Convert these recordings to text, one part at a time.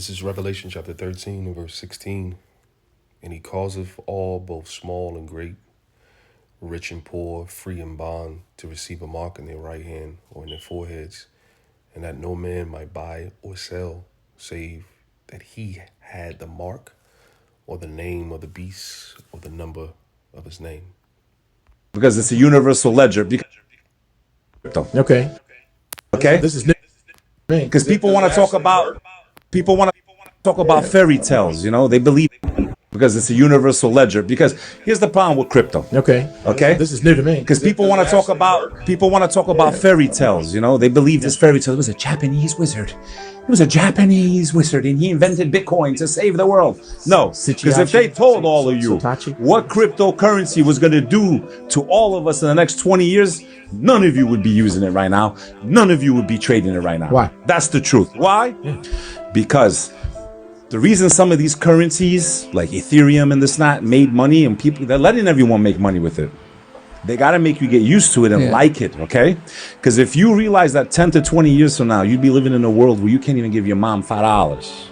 This is Revelation chapter 13 and verse 16. And he causeth all, both small and great, rich and poor, free and bond, to receive a mark in their right hand or in their foreheads, and that no man might buy or sell, save that he had the mark or the name of the beast or the number of his name. Because it's a universal ledger. Okay. Okay? This is new to me. Because people want to talk about fairy tales, they believe because it's a universal ledger. Because here's the problem with crypto. Okay. Okay? This is new to me. Because people want to talk about fairy tales, they believe this fairy tale was a Japanese wizard. He was a Japanese wizard and he invented Bitcoin to save the world. No, because if they told all of you what cryptocurrency was going to do to all of us in the next 20 years, none of you would be using it right now. None of you would be trading it right now. Why? That's the truth. Why? Because the reason some of these currencies like Ethereum and this not made money, and people, they're letting everyone make money with it. They got to make you get used to it and like it, okay? Because if you realize that 10 to 20 years from now, you'd be living in a world where you can't even give your mom $5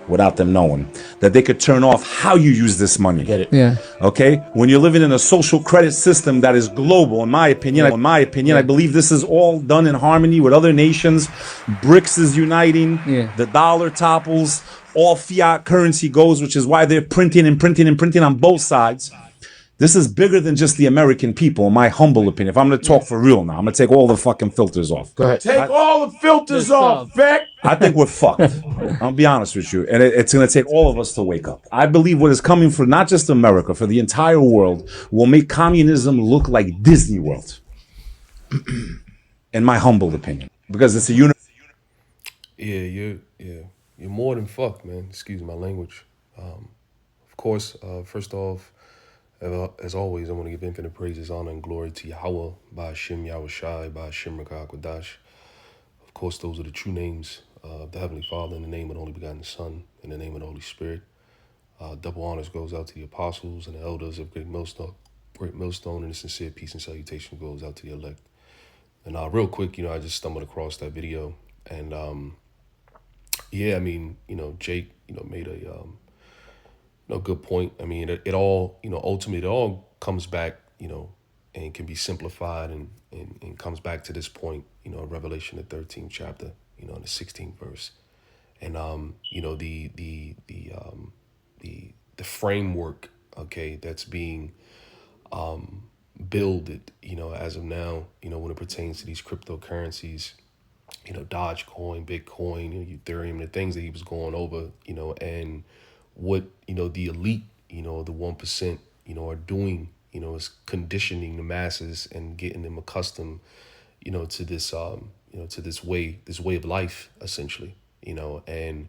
without them knowing that they could turn off how you use this money. Get it? Yeah. Okay? When you're living in a social credit system that is global, in my opinion, I believe this is all done in harmony with other nations. BRICS is uniting. Yeah. The dollar topples. All fiat currency goes, which is why they're printing on both sides. This is bigger than just the American people, in my humble opinion. If I'm going to talk for real now, I'm going to take all the fucking filters off. Go ahead. Take all the filters off, Vic. I think we're fucked. I'll be honest with you. And it's going to take all of us to wake up. I believe what is coming for not just America, for the entire world, will make communism look like Disney World. In my humble opinion. Because it's a You're more than fucked, man. Excuse my language. Of course, first off, as always, I want to give infinite praises, honor, and glory to Yahweh, by Hashem Yahushai, by Hashem Rakah Kodash. Of course, those are the true names of the Heavenly Father, in the name of the only begotten Son, in the name of the Holy Spirit. Double honors goes out to the apostles and the elders of Great Millstone, and a sincere peace and salutation goes out to the elect. And real quick, I just stumbled across that video, and Jake, made a good point. I mean, it all, ultimately, it all comes back, and can be simplified and comes back to this point, Revelation, the 13th chapter, in the 16th verse. And, the framework, okay, that's being builded, as of now, when it pertains to these cryptocurrencies, Dogecoin, Bitcoin, Ethereum, the things that he was going over, and what, the elite, the 1%, are doing, is conditioning the masses and getting them accustomed, to this, to this way of life, essentially, and,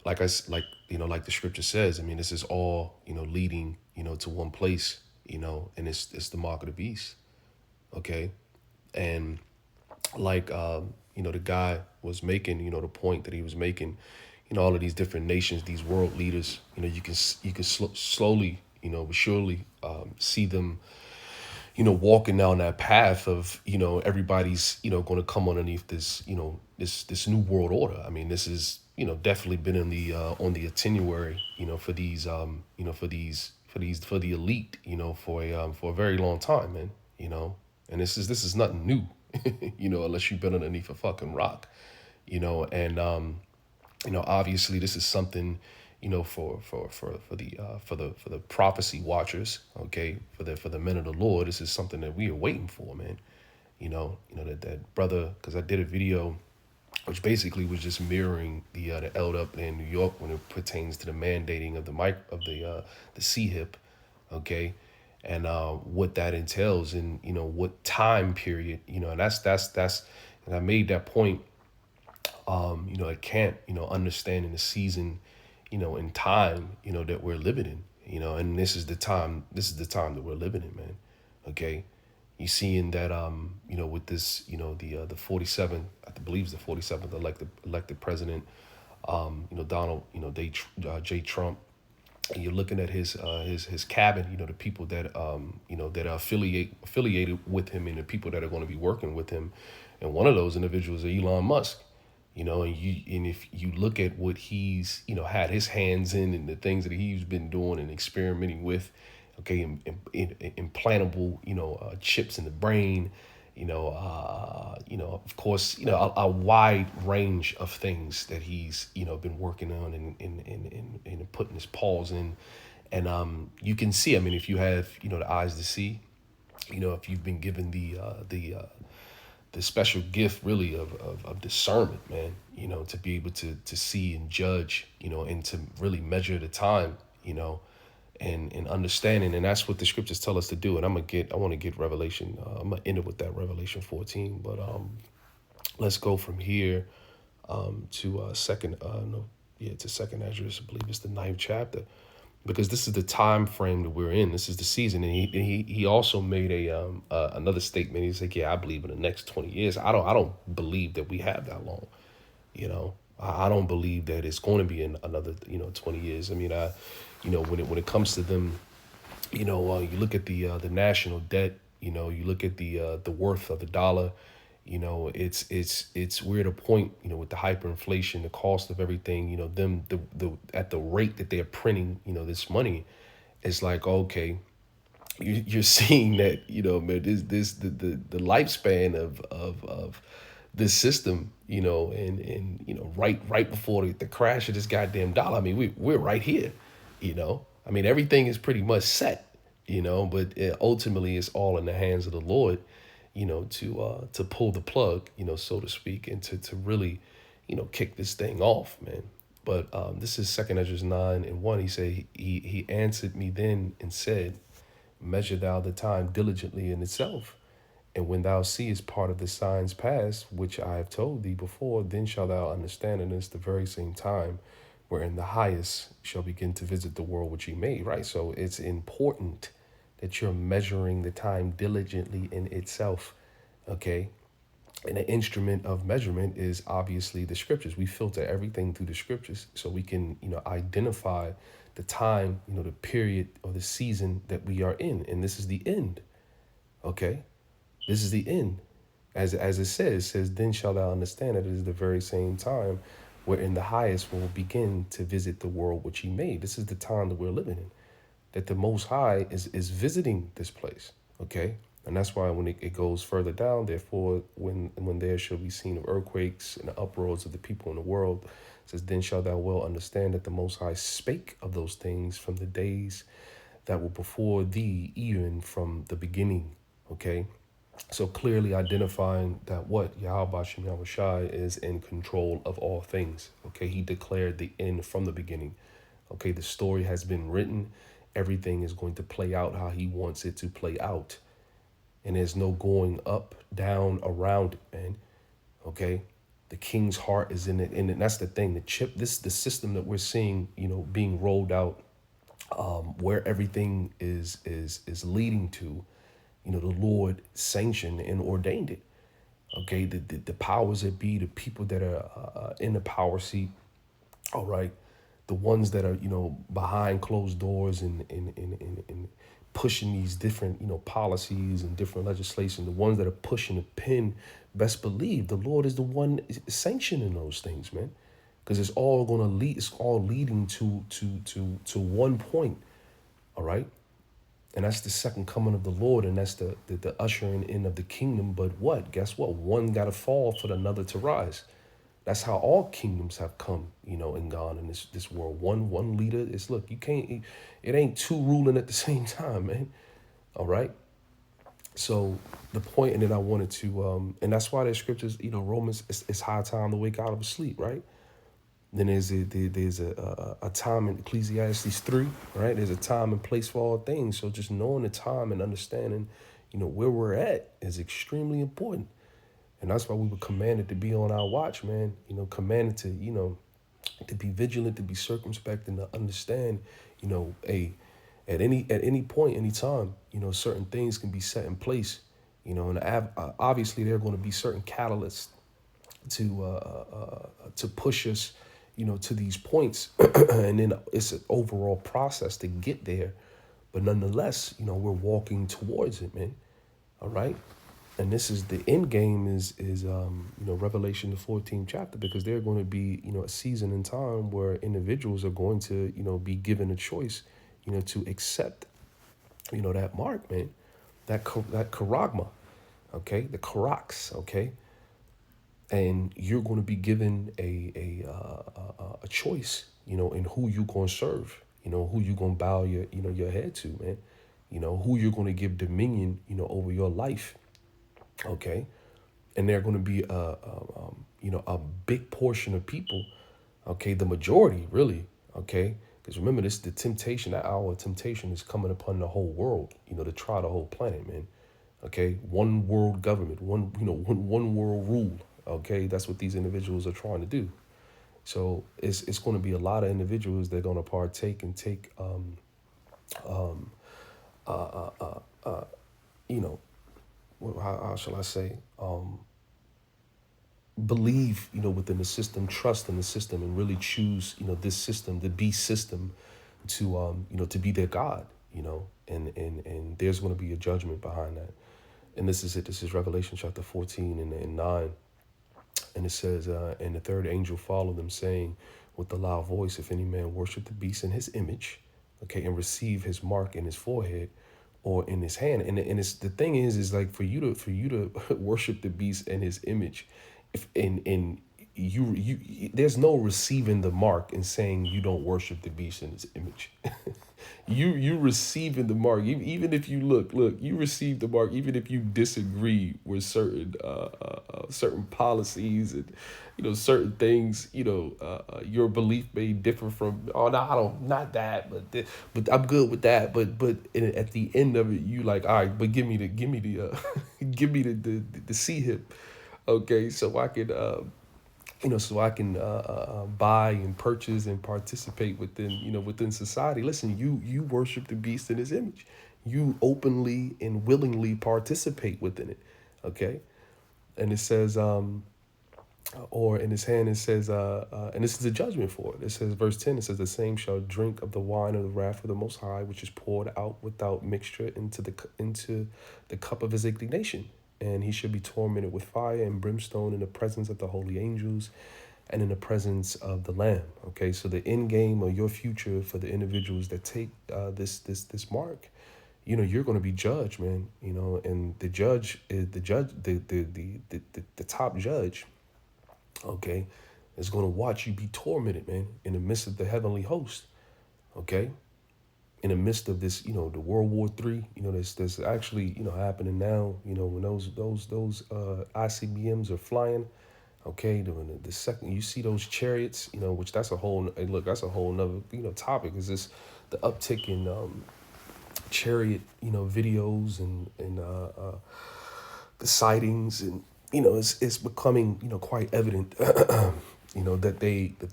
like like the scripture says, I mean, this is all, leading, to one place, and it's the mark of the beast. Okay. And like, the guy was making, the point that he was making, all of these different nations, these world leaders, you can slowly, but surely see them, walking down that path of, everybody's, going to come underneath this, this new world order. I mean, this is, definitely been in the on the itinerary, for these, for the elite, for a very long time, man, and this is nothing new, unless you've been underneath a fucking rock, and obviously this is something, for the prophecy watchers, okay, for the men of the Lord. This is something that we are waiting for, man. That brother, because I did a video which basically was just mirroring the Eld Up in New York when it pertains to the mandating of the C-HIP, okay, and what that entails, and what time period, and that's and I made that point, at camp, understanding the season, in time, that we're living in, and this is the time that we're living in, man. Okay. You seeing that, with this, the 47th, I believe it's the 47th elected president, Donald, J. Trump, and you're looking at his cabin, the people that, that are affiliated with him, and the people that are going to be working with him. And one of those individuals is Elon Musk. And if you look at what he's, had his hands in and the things that he's been doing and experimenting with, okay, implantable, chips in the brain, of course, a wide range of things that he's, been working on and putting his paws in. And you can see, I mean, if you have, the eyes to see, if you've been given the special gift really of discernment, man, to be able to see and judge, and to really measure the time, and understanding. And that's what the scriptures tell us to do. And I want to get Revelation. I'm going to end it with that Revelation 14, but let's go from here to second, no, yeah, to second Ezra. I believe it's the 9th chapter, because this is the time frame that we're in. This is the season, and he also made another statement. He's like, yeah, I believe in the next 20 years. I don't believe that we have that long. I don't believe that it's going to be in another 20 years. I mean, when it comes to them, you look at the national debt. You look at the worth of the dollar. We're at a point, with the hyperinflation, the cost of everything, them the at the rate that they're printing, this money, it's like, okay, you're seeing that, man, the lifespan of this system, and right before the crash of this goddamn dollar. I mean, we're right here, I mean, everything is pretty much set, but ultimately it's all in the hands of the Lord, to pull the plug, so to speak, and to really, kick this thing off, man. But this is Second Ezra 9:1. He said, he answered me then and said, measure thou the time diligently in itself. And when thou seest part of the signs pass, which I have told thee before, then shalt thou understand, and it's the very same time wherein the highest shall begin to visit the world which he made, right? So it's important that you're measuring the time diligently in itself, okay? And an instrument of measurement is obviously the scriptures. We filter everything through the scriptures so we can, identify the time, the period or the season that we are in. And this is the end, okay? This is the end. As it says, then shall thou understand that it is the very same time wherein the highest will begin to visit the world which he made. This is the time that we're living in, that the Most High is visiting this place, okay? And that's why when it goes further down, therefore, when there shall be seen of earthquakes and the uproars of the people in the world, it says, then shalt thou well understand that the Most High spake of those things from the days that were before thee, even from the beginning, okay? So clearly identifying that what Yahweh Shem Yahweh Shai is in control of all things. Okay, he declared the end from the beginning. Okay, the story has been written. Everything is going to play out how he wants it to play out. And there's no going up, down, around it, man. Okay, the king's heart is in it. And that's the thing, the system that we're seeing, being rolled out, where everything is leading to. The Lord sanctioned and ordained it. Okay, the powers that be, the people that are in the power seat, all right, the ones that are, behind closed doors and pushing these different, policies and different legislation, the ones that are pushing the pin, best believe the Lord is the one sanctioning those things, man. Because it's all going to lead, it's all leading to one point, all right? And that's the second coming of the Lord, and that's the ushering in of the kingdom. But what? Guess what? One got to fall for another to rise. That's how all kingdoms have come, and gone in this world. One leader is, look, you can't, it ain't two ruling at the same time, man. All right. So the point, and then I wanted to, and that's why there's scriptures, Romans, it's high time to wake out of sleep, right? Then there's a time in Ecclesiastes 3, right? There's a time and place for all things. So just knowing the time and understanding, where we're at is extremely important. And that's why we were commanded to be on our watch, man. Commanded to, to be vigilant, to be circumspect, and to understand, at any point, any time, certain things can be set in place, and obviously there are going to be certain catalysts to push us, to these points. And then it's an overall process to get there. But nonetheless, we're walking towards it, man. All right. And this is the end game is Revelation the 14th chapter, because they're going to be a season in time where individuals are going to be given a choice to accept that mark, man, that charagma, okay, the karax, okay, and you're going to be given a choice, in who you going to serve, who you going to bow your head to, man, who you're going to give dominion, over your life, okay, and they're going to be a big portion of people, okay, the majority really, okay, because remember this, the temptation, that hour of temptation is coming upon the whole world, to try the whole planet, man. Okay, one world government, one world rule. Okay, that's what these individuals are trying to do. So it's going to be a lot of individuals that are going to partake and take, you know, how shall I say, believe, within the system, trust in the system, and really choose, this system, the beast system, to be their God, and there's going to be a judgment behind that. And this is it. This is Revelation chapter 14 and 9. And it says, and the third angel followed them, saying with a loud voice, if any man worship the beast in his image, okay, and receive his mark in his forehead or in his hand. And it's the thing is like for you to worship the beast in his image, if in you there's no receiving the mark and saying you don't worship the beast in his image. You receiving the mark, even if you look, you receive the mark, even if you disagree with certain policies and certain things, your belief may differ from. Oh no, I don't, not that, but I'm good with that. But at the end of it, you like, all right, but give me the give me the C hip, okay, so I can buy and purchase and participate within, within society. Listen, you worship the beast in his image. You openly and willingly participate within it. Okay. And it says, or in his hand, it says, and this is a judgment for it. It says, verse 10, it says, the same shall drink of the wine of the wrath of the Most High, which is poured out without mixture into the cup of his indignation. And he should be tormented with fire and brimstone in the presence of the holy angels and in the presence of the Lamb. Okay, so the end game of your future for the individuals that take this mark, you're going to be judged, man. And the judge is the top judge. Okay, is going to watch you be tormented, man, in the midst of the heavenly host. Okay, in the midst of this, the World War III, that's actually, happening now. When those ICBMs are flying. Okay, the second you see those chariots, which that's a whole look, that's a whole nother topic. Is this the uptick in chariot videos and the sightings, and it's becoming quite evident that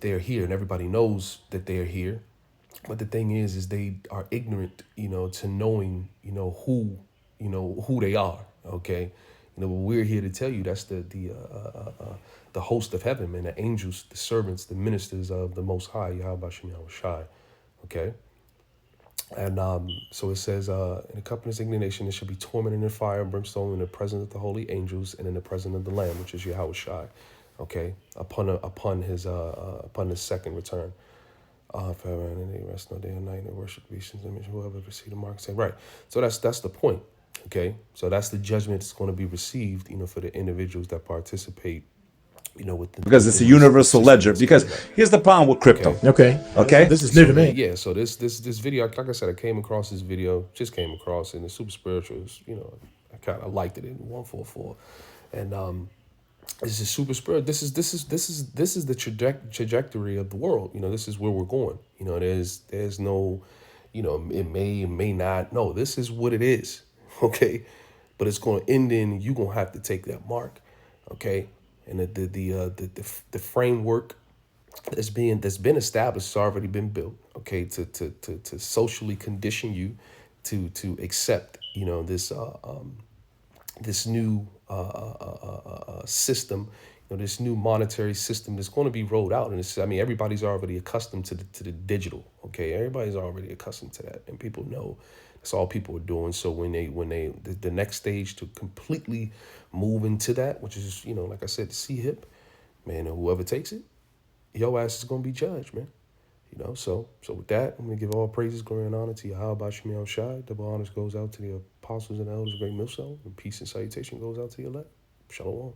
they're here, and everybody knows that they're here. But the thing is they are ignorant, to knowing, who they are. Okay, but we're here to tell you that's the host of heaven, man, the angels, the servants, the ministers of the Most High, Yahweh Shem Shai. Okay, and so it says, in the cup of his indignation, it shall be tormented in fire and brimstone in the presence of the holy angels and in the presence of the Lamb, which is Yahweh Shai. Okay, upon his second return. Forever and they rest no day or night and worship the beast's image, whoever receive the mark. Say, right. So that's the point. Okay. So that's the judgment that's going to be received, for the individuals that participate, because it's a in this universal system ledger. that's coming Because up. here's the problem with crypto. Okay. Okay. Okay. This is new So to man, me. yeah. So this video, like I said, I came across this video, just came across, and it's super spiritual. It's, I kind of liked it in 144, and this is super spiritual. This is the trajectory of the world. This is where we're going. There's no, it may not. No, this is what it is. Okay, but it's going to end in you gonna have to take that mark. Okay, and the framework that's been established, it's already been built. Okay, to socially condition you to accept this new system, this new monetary system that's going to be rolled out. And it's, I mean, everybody's already accustomed to the digital. Okay, everybody's already accustomed to that, and people know That's all people are doing. So when the next stage to completely move into that, which is, like I said, the C hip, man, and whoever takes it, your ass is gonna be judged, man. So with that, I'm gonna give all praises, glory, and honor to Yahweh Shemiel Shai. Double honors goes out to the apostles and elders of Great Millstone, and peace and salutation goes out to the elect. Shalom.